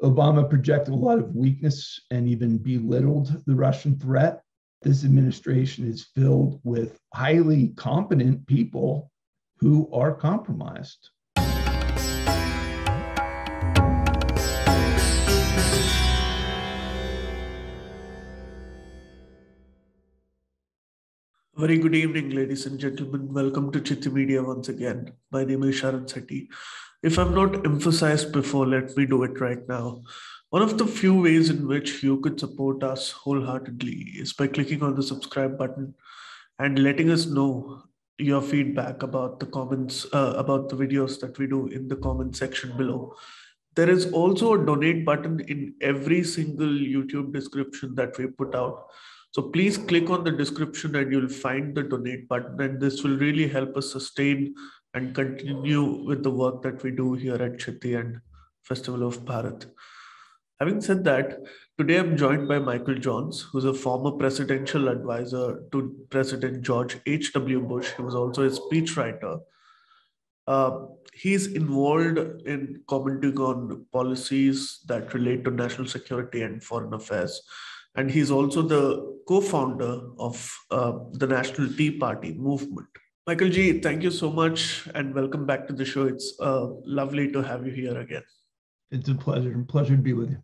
Obama projected a lot of weakness and even belittled the Russian threat. This administration is filled with highly competent people who are compromised. Very good evening, ladies and gentlemen. Welcome to Chitti Media once again. My name is Sharan Sethi. If I've not emphasized before, let me do it right now. One of the few ways in which you could support us wholeheartedly is by clicking on the subscribe button and letting us know your feedback about the comments, about the videos that we do in the comment section below. There is also a donate button in every single YouTube description that we put out. So please click on the description and you'll find the donate button, and this will really help us sustain and continue with the work that we do here at Chitti and Festival of Bharat. Having said that, today I'm joined by Michael Johns, who's a former presidential advisor to President George H.W. Bush. He was also a speechwriter. He's involved in commenting on policies that relate to national security and foreign affairs. And he's also the co-founder of the National Tea Party movement. Michael G, thank you so much and welcome back to the show. It's lovely to have you here again. It's a pleasure. Pleasure to be with you.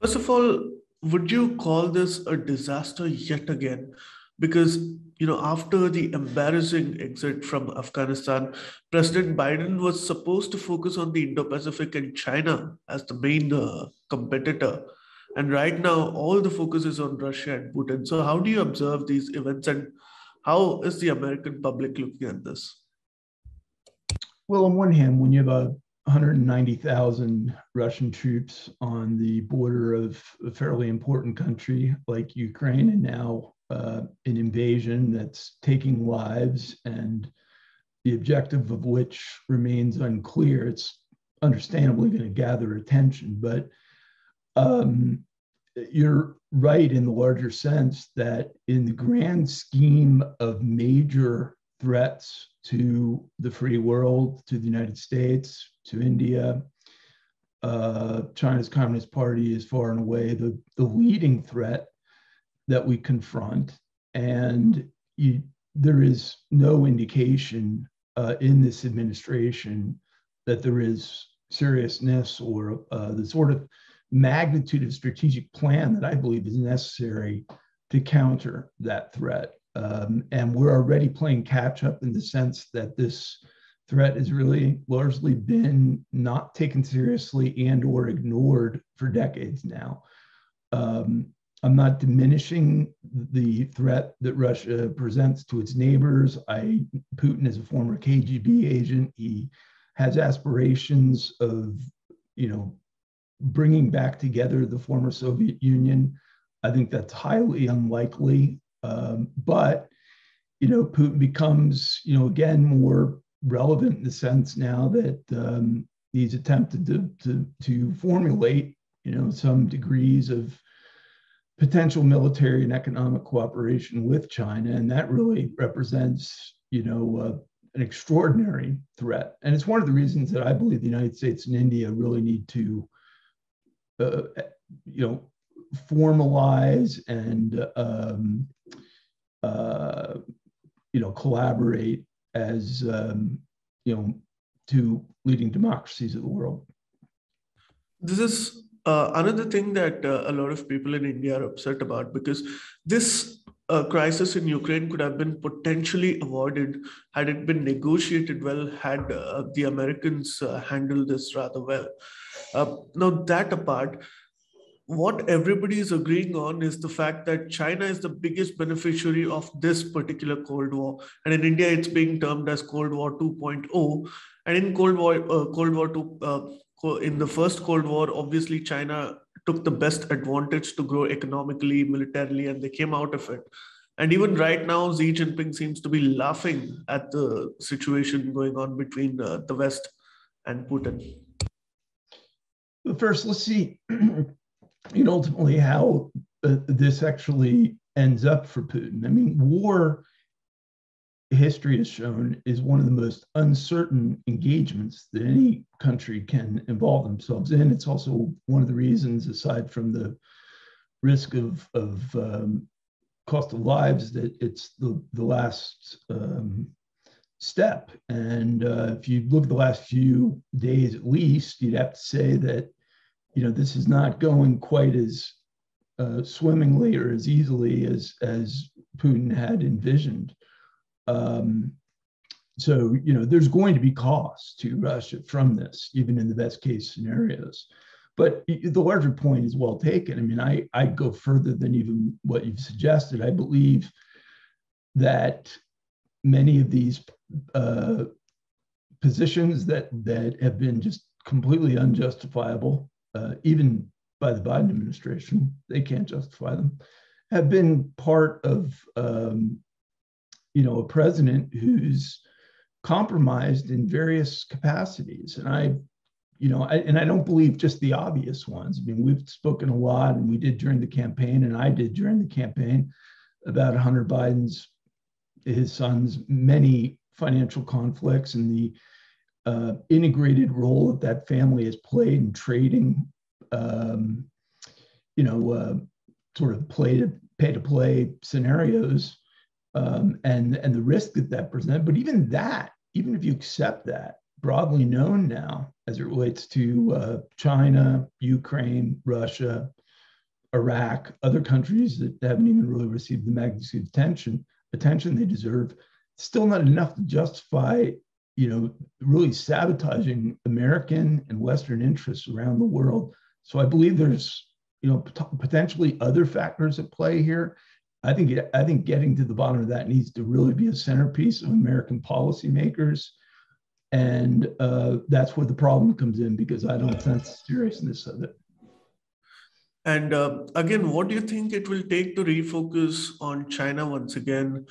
First of all, would you call this a disaster yet again? Because, after the embarrassing exit from Afghanistan, President Biden was supposed to focus on the Indo-Pacific and China as the main competitor. And right now, all the focus is on Russia and Putin. So how do you observe these events and how is the American public looking at this? Well, on one hand, when you have 190,000 Russian troops on the border of a fairly important country like Ukraine, and now an invasion that's taking lives and the objective of which remains unclear, it's understandably going to gather attention. But you're right in the larger sense that in the grand scheme of major threats to the free world, to the United States, to India, China's Communist Party is far and away the leading threat that we confront. And there is no indication in this administration that there is seriousness or the sort of magnitude of strategic plan that I believe is necessary to counter that threat. And we're already playing catch up in the sense that this threat has really largely been not taken seriously and or ignored for decades now. I'm not diminishing the threat that Russia presents to its neighbors. Putin is a former KGB agent. He has aspirations of, bringing back together the former Soviet Union. I think that's highly unlikely. But, Putin becomes, again, more relevant in the sense now that he's attempted to formulate, some degrees of potential military and economic cooperation with China. And that really represents, an extraordinary threat. And it's one of the reasons that I believe the United States and India really need to formalize and collaborate as two leading democracies of the world. This is another thing that a lot of people in India are upset about, because this crisis in Ukraine could have been potentially avoided had it been negotiated well, had the Americans handled this rather well. Now, that apart, what everybody is agreeing on is the fact that China is the biggest beneficiary of this particular Cold War. And in India, it's being termed as Cold War 2.0. And in Cold War 2, in the first Cold War, obviously, China took the best advantage to grow economically, militarily, and they came out of it. And even right now, Xi Jinping seems to be laughing at the situation going on between the West and Putin. But first, let's see, ultimately how this actually ends up for Putin. I mean, war history has shown is one of the most uncertain engagements that any country can involve themselves in. It's also one of the reasons, aside from the risk of cost of lives, that it's the last step. And if you look at the last few days, at least, you'd have to say that, this is not going quite as swimmingly or as easily as Putin had envisioned. So, there's going to be costs to Russia from this, even in the best case scenarios. But the larger point is well taken. I mean, I go further than even what you've suggested. I believe that many of these positions that have been just completely unjustifiable, even by the Biden administration, they can't justify them, have been part of a president who's compromised in various capacities. And I don't believe just the obvious ones. I mean, we've spoken a lot, and we did during the campaign, and I did during the campaign, about Hunter Biden's, his son's many financial conflicts and the integrated role that family has played in trading, sort of pay-to-play scenarios, and the risk that presents. But even if you accept that, broadly known now as it relates to China, Ukraine, Russia, Iraq, other countries that haven't even really received the magnitude of attention they deserve, still not enough to justify, really sabotaging American and Western interests around the world. So I believe there's, potentially other factors at play here. I think getting to the bottom of that needs to really be a centerpiece of American policymakers. And that's where the problem comes in, because I don't sense the seriousness of it. And again, what do you think it will take to refocus on China once again,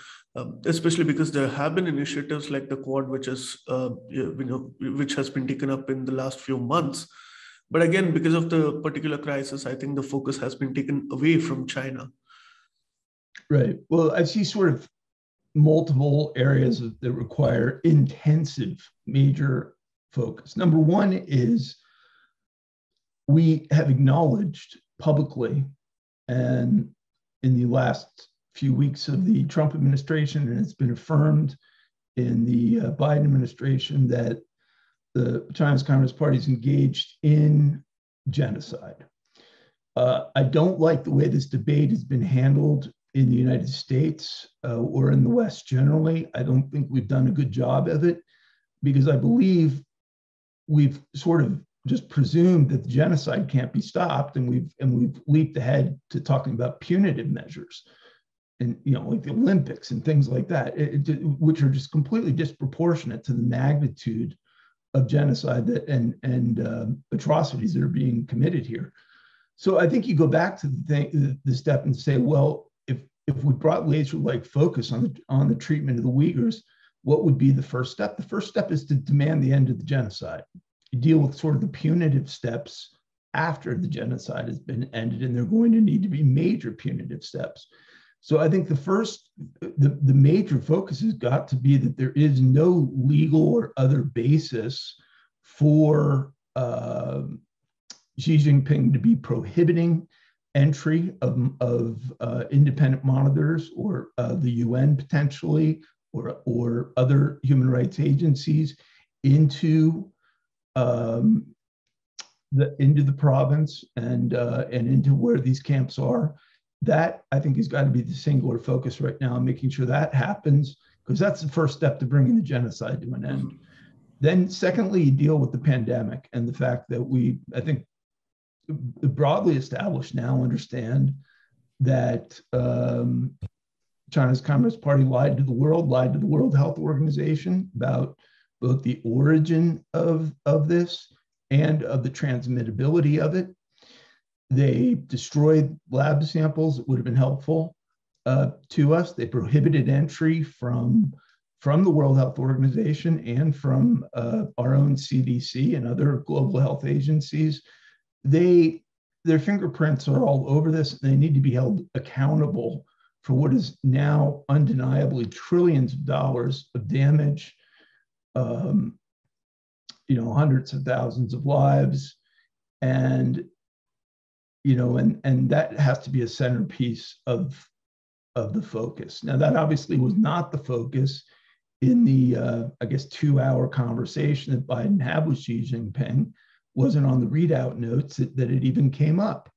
especially because there have been initiatives like the Quad, which has been taken up in the last few months. But again, because of the particular crisis, I think the focus has been taken away from China. Right. Well, I see sort of multiple areas that require intensive, major focus. Number one is we have acknowledged publicly, and in the last few weeks of the Trump administration, and it's been affirmed in the Biden administration, that the Chinese Communist Party is engaged in genocide. I don't like the way this debate has been handled in the United States or in the West generally. I don't think we've done a good job of it, because I believe we've sort of just presumed that the genocide can't be stopped, and we've leaped ahead to talking about punitive measures, and like the Olympics and things like that, which are just completely disproportionate to the magnitude of genocide and atrocities that are being committed here. So I think you go back to the step and say, well, if we brought laser-like focus on the treatment of the Uyghurs, what would be the first step? The first step is to demand the end of the genocide. You deal with sort of the punitive steps after the genocide has been ended, and they're going to need to be major punitive steps. So I think the major focus has got to be that there is no legal or other basis for Xi Jinping to be prohibiting entry of independent monitors, or the UN potentially, or other human rights agencies into the province and into where these camps are. That, I think, has got to be the singular focus right now, making sure that happens, because that's the first step to bringing the genocide to an end. Then secondly, you deal with the pandemic and the fact that I think, broadly established now, understand that China's Communist Party lied to the World Health Organization about both the origin of this and of the transmittability of it. They destroyed lab samples that would have been helpful to us. They prohibited entry from the World Health Organization and from our own CDC and other global health agencies. Their fingerprints are all over this. They need to be held accountable for what is now undeniably trillions of dollars of damage, hundreds of thousands of lives, and that has to be a centerpiece of the focus. Now, that obviously was not the focus in the 2-hour conversation that Biden had with Xi Jinping. Wasn't on the readout notes that it even came up.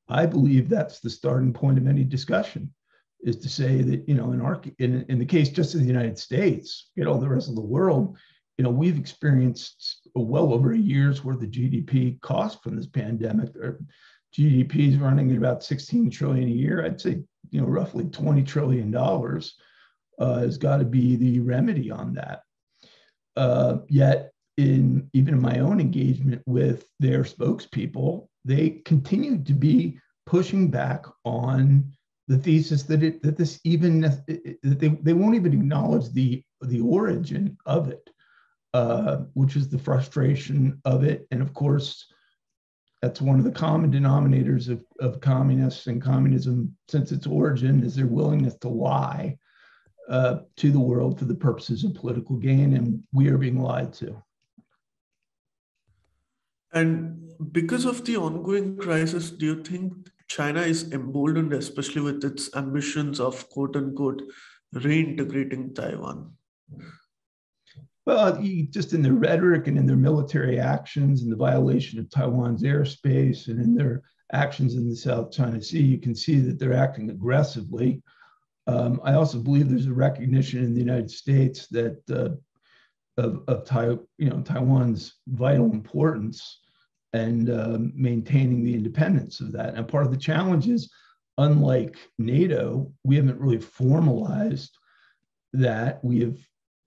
I believe that's the starting point of any discussion, is to say that, in the case just of the United States, all the rest of the world, we've experienced well over a year's worth of GDP cost from this pandemic. Our GDP is running at about 16 trillion a year. I'd say, roughly $20 trillion has got to be the remedy on that. Yet, even in my own engagement with their spokespeople, they continue to be pushing back on the thesis that they won't even acknowledge the origin of it, which is the frustration of it. And of course, that's one of the common denominators of communists and communism since its origin, is their willingness to lie to the world for the purposes of political gain, and we are being lied to. And because of the ongoing crisis, do you think China is emboldened, especially with its ambitions of quote unquote reintegrating Taiwan? Well, just in their rhetoric and in their military actions and the violation of Taiwan's airspace and in their actions in the South China Sea, you can see that they're acting aggressively. I also believe there's a recognition in the United States that of Taiwan's vital importance and maintaining the independence of that. And part of the challenge is, unlike NATO, we haven't really formalized that. We have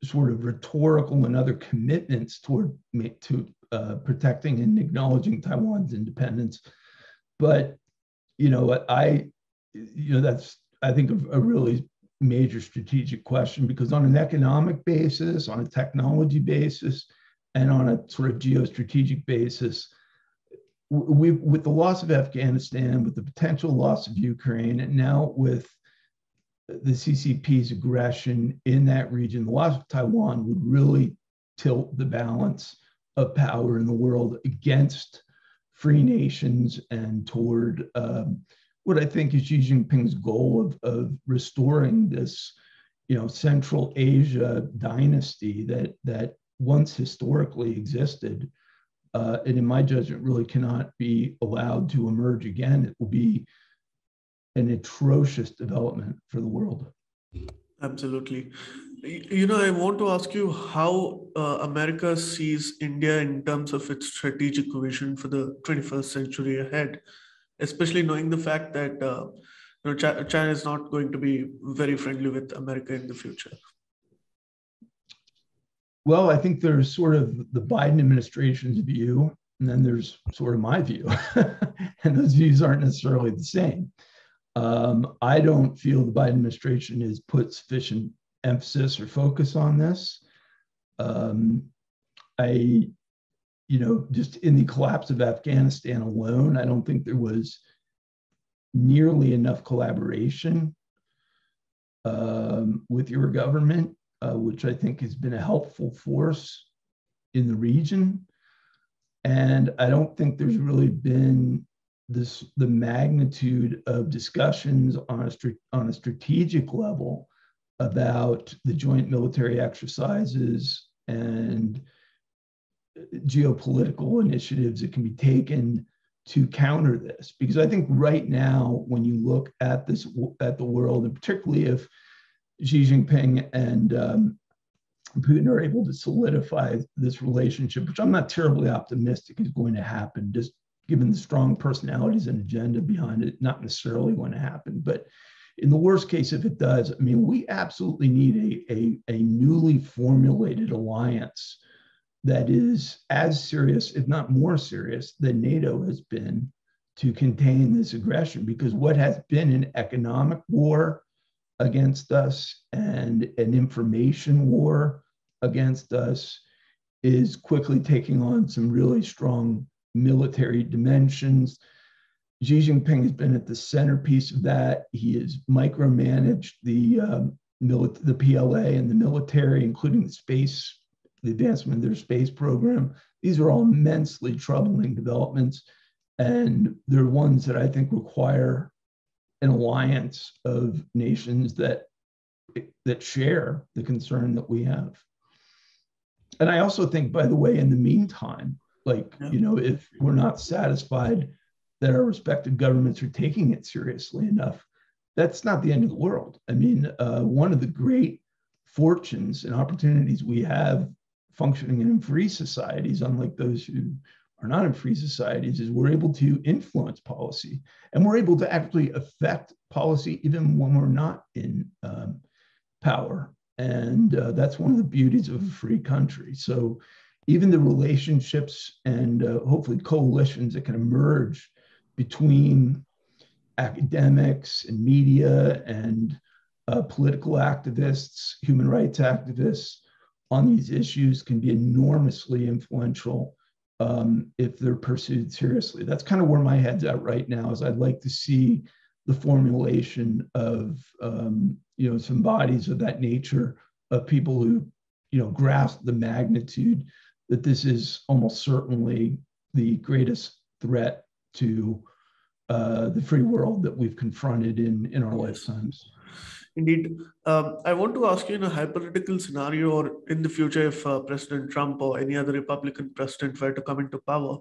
sort of rhetorical and other commitments to protecting and acknowledging Taiwan's independence. But that's, I think, a really major strategic question, because on an economic basis, on a technology basis, and on a sort of geostrategic basis, with the loss of Afghanistan, with the potential loss of Ukraine, and now with the CCP's aggression in that region, the loss of Taiwan would really tilt the balance of power in the world against free nations and toward what I think is Xi Jinping's goal of restoring this, Central Asia dynasty that once historically existed, and in my judgment really cannot be allowed to emerge again. It will be an atrocious development for the world. Absolutely. I want to ask you how America sees India in terms of its strategic vision for the 21st century ahead, especially knowing the fact that China is not going to be very friendly with America in the future. Well, I think there's sort of the Biden administration's view, and then there's sort of my view, and those views aren't necessarily the same. I don't feel the Biden administration has put sufficient emphasis or focus on this. Just in the collapse of Afghanistan alone, I don't think there was nearly enough collaboration with your government, which I think has been a helpful force in the region. And I don't think there's really been the magnitude of discussions on a strategic level about the joint military exercises and geopolitical initiatives that can be taken to counter this. Because I think right now, when you look at the world, and particularly if Xi Jinping and Putin are able to solidify this relationship, which I'm not terribly optimistic is going to happen, just given the strong personalities and agenda behind it, not necessarily going to happen. But in the worst case, if it does, I mean, we absolutely need a newly formulated alliance that is as serious, if not more serious, than NATO has been to contain this aggression. Because what has been an economic war against us and an information war against us is quickly taking on some really strong military dimensions. Xi Jinping has been at the centerpiece of that. He has micromanaged the PLA and the military, including the advancement of their space program. These are all immensely troubling developments, and they're ones that I think require an alliance of nations that share the concern that we have. And I also think, by the way, in the meantime, if we're not satisfied that our respective governments are taking it seriously enough, that's not the end of the world. I mean, one of the great fortunes and opportunities we have functioning in free societies, unlike those who are not in free societies, is we're able to influence policy, and we're able to actually affect policy even when we're not in power. And that's one of the beauties of a free country. So even the relationships and hopefully coalitions that can emerge between academics and media and political activists, human rights activists on these issues can be enormously influential if they're pursued seriously. That's kind of where my head's at right now, is I'd like to see the formulation of some bodies of that nature, of people who grasp the magnitude that this is almost certainly the greatest threat to the free world that we've confronted in our lifetimes. Indeed. I want to ask you, in a hypothetical scenario, or in the future, if President Trump or any other Republican president were to come into power,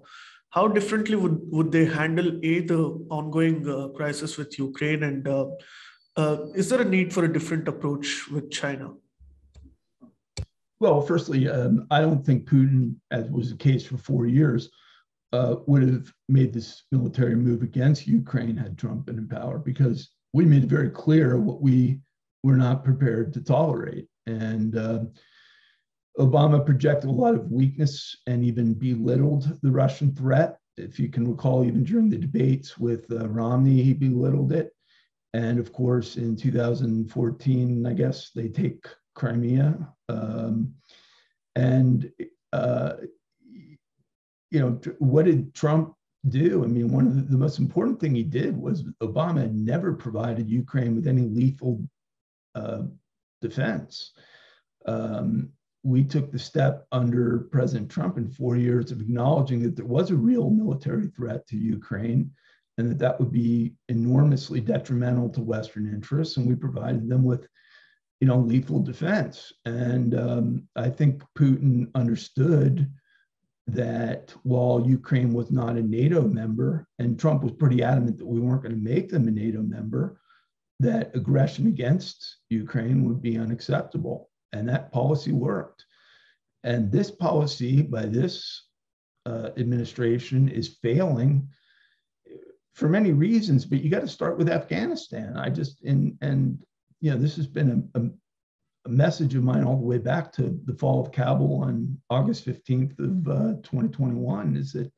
how differently would they handle the ongoing crisis with Ukraine, and is there a need for a different approach with China? Well, firstly, I don't think Putin, as was the case for 4 years, would have made this military move against Ukraine had Trump been in power, because we made it very clear what we were not prepared to tolerate. And Obama projected a lot of weakness and even belittled the Russian threat. If you can recall, even during the debates with Romney, he belittled it. And of course, in 2014, I guess, they take Crimea. What did Trump do? I mean, one of the most important thing he did was Obama never provided Ukraine with any lethal defense. We took the step under President Trump in 4 years of acknowledging that there was a real military threat to Ukraine, and that would be enormously detrimental to Western interests, and we provided them with lethal defense. And I think Putin understood that while Ukraine was not a NATO member, and Trump was pretty adamant that we weren't going to make them a NATO member, that aggression against Ukraine would be unacceptable. And that policy worked. And this policy by this administration is failing for many reasons, but you got to start with Afghanistan. This has been a message of mine all the way back to the fall of Kabul on August 15th of 2021, is that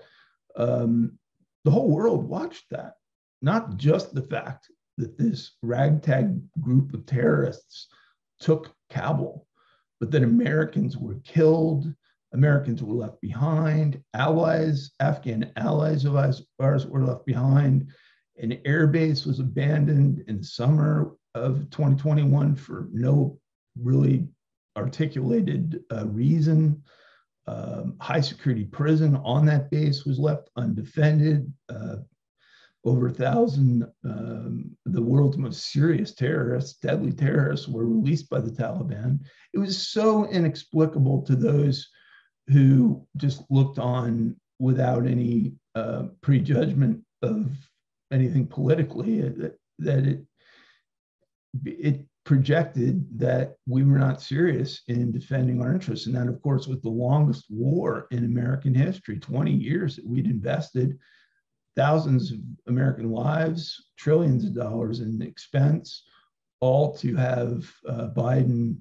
the whole world watched that, not just the fact that this ragtag group of terrorists took Kabul, but that Americans were killed, Americans were left behind, Afghan allies of ours were left behind. An air base was abandoned in the summer of 2021 for no really articulated reason. High security prison on that base was left undefended. Over 1,000, the world's most serious terrorists, deadly terrorists, were released by the Taliban. It was so inexplicable to those who just looked on without any prejudgment of anything politically, that it projected that we were not serious in defending our interests. And that, of course, was the longest war in American history, 20 years that we'd invested thousands of American lives, trillions of dollars in expense, all to have Biden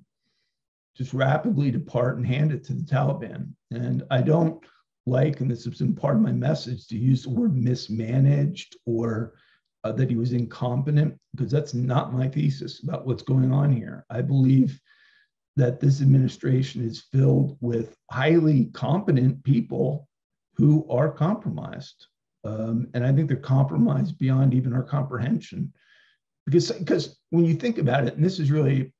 just rapidly depart and hand it to the Taliban. And I don't like, and this has been part of my message, to use the word mismanaged or that he was incompetent, because that's not my thesis about what's going on here. I believe that this administration is filled with highly competent people who are compromised. And I think they're compromised beyond even our comprehension. Because when you think about it, and this is really,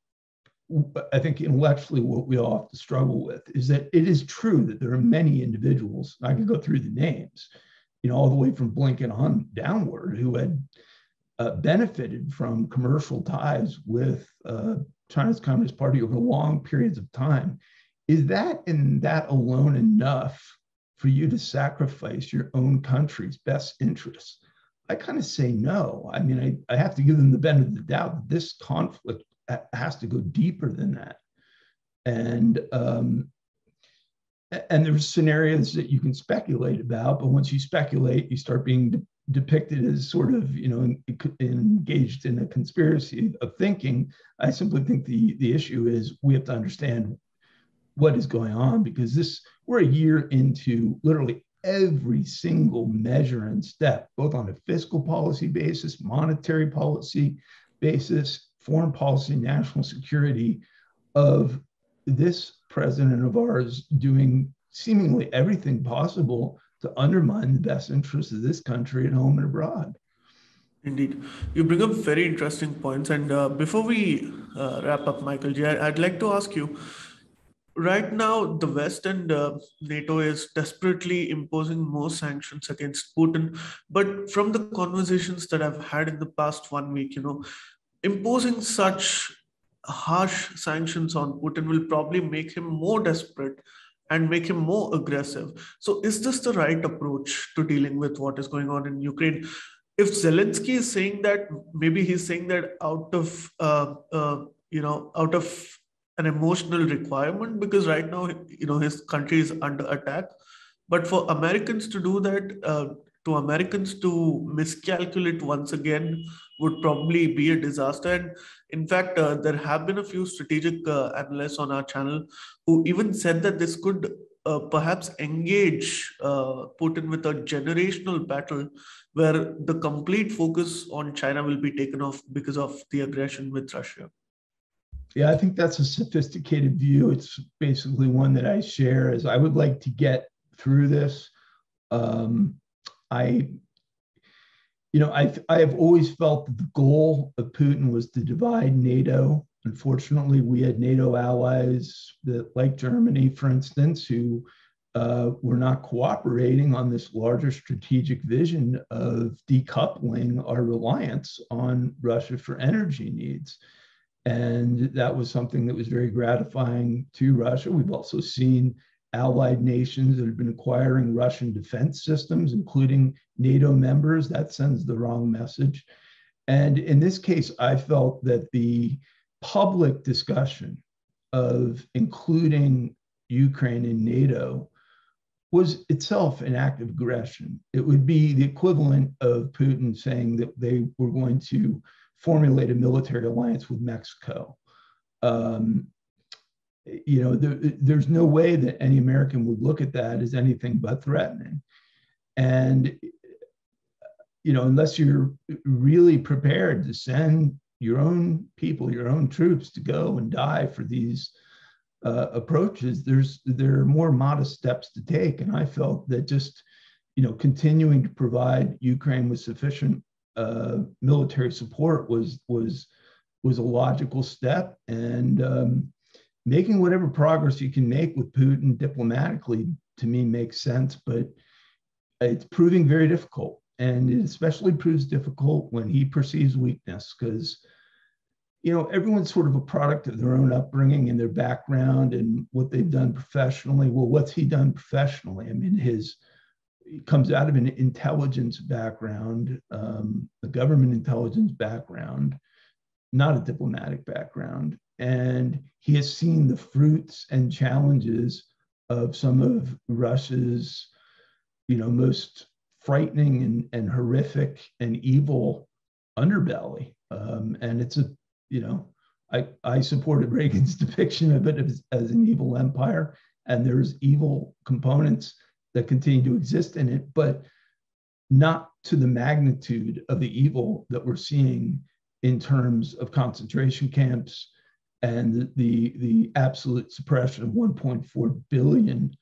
I think intellectually what we all have to struggle with, is that it is true that there are many individuals, I could go through the names, all the way from Blinken on downward, who had benefited from commercial ties with China's Communist Party over long periods of time. Is that and that alone enough for you to sacrifice your own country's best interests? I kind of say no. I mean, I have to give them the benefit of the doubt that this conflict has to go deeper than that. And there's scenarios that you can speculate about, but once you speculate, you start being depicted as sort of, engaged in a conspiracy of thinking. I simply think the issue is we have to understand what is going on, because we're a year into literally every single measure and step, both on a fiscal policy basis, monetary policy basis, foreign policy, national security, of this president of ours doing seemingly everything possible to undermine the best interests of this country at home and abroad. Indeed. You bring up very interesting points. And before we wrap up, Michael G., I'd like to ask you, right now, the West and NATO is desperately imposing more sanctions against Putin. But from the conversations that I've had in the past 1 week, imposing such harsh sanctions on Putin will probably make him more desperate and make him more aggressive. So is this the right approach to dealing with what is going on in Ukraine? If Zelensky is saying that, maybe he's saying that out of an emotional requirement, because right now, his country is under attack. But for Americans to do that, to Americans to miscalculate once again would probably be a disaster. And in fact, there have been a few strategic analysts on our channel who even said that this could perhaps engage Putin with a generational battle where the complete focus on China will be taken off because of the aggression with Russia. Yeah, I think that's a sophisticated view. It's basically one that I share, as I would like to get through this. I have always felt that the goal of Putin was to divide NATO. Unfortunately, we had NATO allies like Germany, for instance, who were not cooperating on this larger strategic vision of decoupling our reliance on Russia for energy needs. And that was something that was very gratifying to Russia. We've also seen allied nations that have been acquiring Russian defense systems, including NATO members. That sends the wrong message. And in this case, I felt that the public discussion of including Ukraine in NATO was itself an act of aggression. It would be the equivalent of Putin saying that they were going to formulate a military alliance with Mexico. There's no way that any American would look at that as anything but threatening. And, unless you're really prepared to send your own people, your own troops to go and die for these approaches, there are more modest steps to take. And I felt that just, continuing to provide Ukraine with sufficient military support was a logical step, and making whatever progress you can make with Putin diplomatically, to me, makes sense. But it's proving very difficult, and it especially proves difficult when he perceives weakness, because everyone's sort of a product of their own upbringing and their background and what they've done professionally. Well, what's he done professionally? I mean, he comes out of an intelligence background, a government intelligence background, not a diplomatic background. And he has seen the fruits and challenges of some of Russia's, most frightening and horrific and evil underbelly. And it's I supported Reagan's depiction of it as an evil empire, and there's evil components that continue to exist in it, but not to the magnitude of the evil that we're seeing in terms of concentration camps and the absolute suppression of 1.4 billion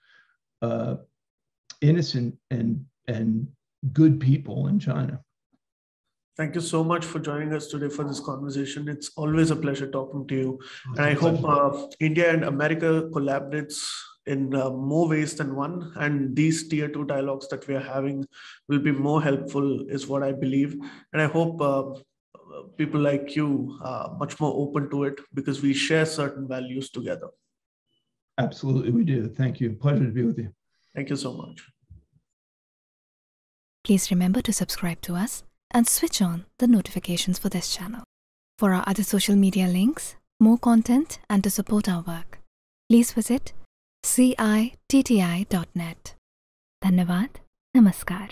innocent and good people in China. Thank you so much for joining us today for this conversation. It's always a pleasure talking to you. It's And a I hope pleasure. India and America collaborates in more ways than one. And these tier two dialogues that we are having will be more helpful, is what I believe. And I hope people like you are much more open to it because we share certain values together. Absolutely, we do. Thank you. Pleasure to be with you. Thank you so much. Please remember to subscribe to us and switch on the notifications for this channel. For our other social media links, more content, and to support our work, please visit citti.net. Dhanyavad. Namaskar.